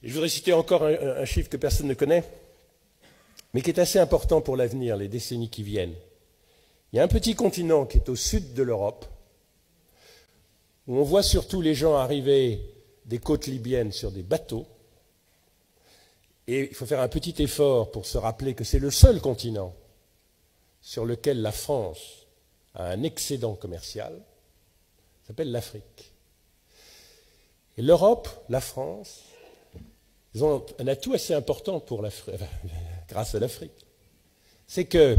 Et je voudrais citer encore un chiffre que personne ne connaît, mais qui est assez important pour l'avenir, les décennies qui viennent. Il y a un petit continent qui est au sud de l'Europe, où on voit surtout les gens arriver des côtes libyennes sur des bateaux. Et il faut faire un petit effort pour se rappeler que c'est le seul continent sur lequel la France a un excédent commercial, ça s'appelle l'Afrique. Et l'Europe, la France, ils ont un atout assez important pour l'Afrique, grâce à l'Afrique. C'est que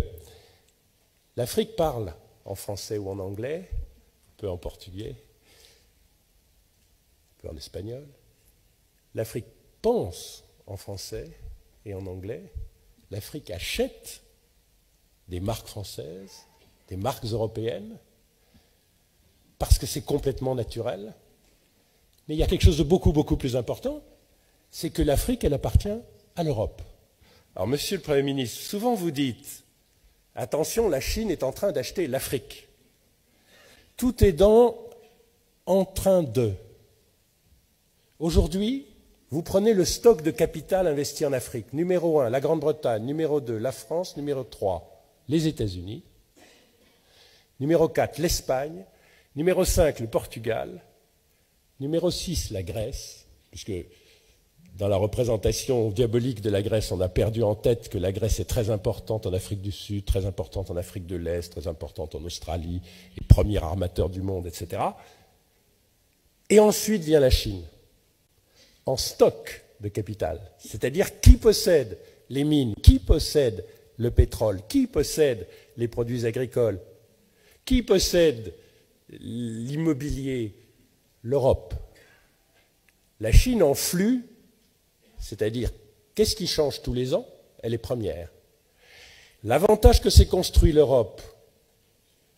l'Afrique parle en français ou en anglais, un peu en portugais, un peu en espagnol. L'Afrique pense en français et en anglais. L'Afrique achète des marques françaises, des marques européennes, parce que c'est complètement naturel. Mais il y a quelque chose de beaucoup, beaucoup plus important, c'est que l'Afrique, elle appartient à l'Europe. Alors, Monsieur le Premier ministre, souvent vous dites, attention, la Chine est en train d'acheter l'Afrique. Tout est en train de. Aujourd'hui, vous prenez le stock de capital investi en Afrique. Numéro 1, la Grande-Bretagne. Numéro 2, la France. Numéro 3, les États-Unis. Numéro 4, l'Espagne. Numéro 5, le Portugal. Numéro 6, la Grèce, puisque dans la représentation diabolique de la Grèce, on a perdu en tête que la Grèce est très importante en Afrique du Sud, très importante en Afrique de l'Est, très importante en Australie, les premiers armateurs du monde, etc. Et ensuite vient la Chine, en stock de capital. C'est-à-dire qui possède les mines, qui possède le pétrole, qui possède les produits agricoles, qui possède l'immobilier, l'Europe. La Chine en flux, c'est-à-dire qu'est-ce qui change tous les ans? Elle est première. L'avantage que s'est construit l'Europe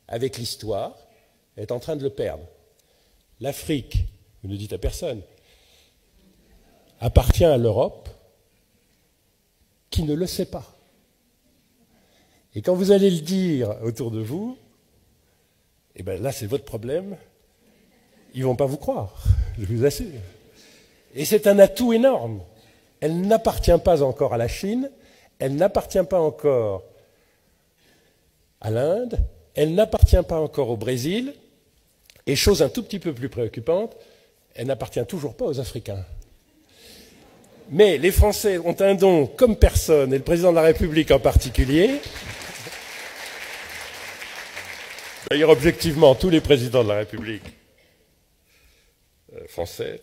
avec l'histoire est en train de le perdre. L'Afrique, vous ne dites à personne, appartient à l'Europe qui ne le sait pas. Et quand vous allez le dire autour de vous, eh bien là c'est votre problème, ils ne vont pas vous croire, je vous assure. Et c'est un atout énorme. Elle n'appartient pas encore à la Chine, elle n'appartient pas encore à l'Inde, elle n'appartient pas encore au Brésil, et chose un tout petit peu plus préoccupante, elle n'appartient toujours pas aux Africains. Mais les Français ont un don comme personne, et le président de la République en particulier. D'ailleurs, objectivement, tous les présidents de la République français,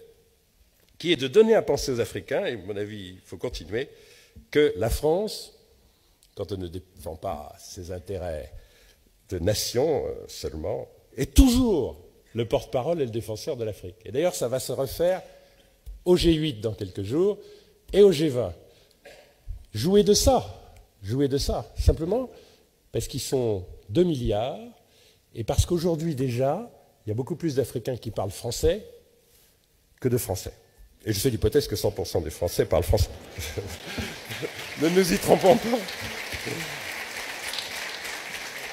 qui est de donner à penser aux Africains, et à mon avis, il faut continuer, que la France, quand elle ne défend pas ses intérêts de nation seulement, est toujours le porte-parole et le défenseur de l'Afrique. Et d'ailleurs, ça va se refaire au G8 dans quelques jours et au G20. Jouez de ça, simplement parce qu'ils sont 2 milliards et parce qu'aujourd'hui déjà, il y a beaucoup plus d'Africains qui parlent français que de Français. Et je fais l'hypothèse que 100% des Français parlent français. Ne nous y trompons pas.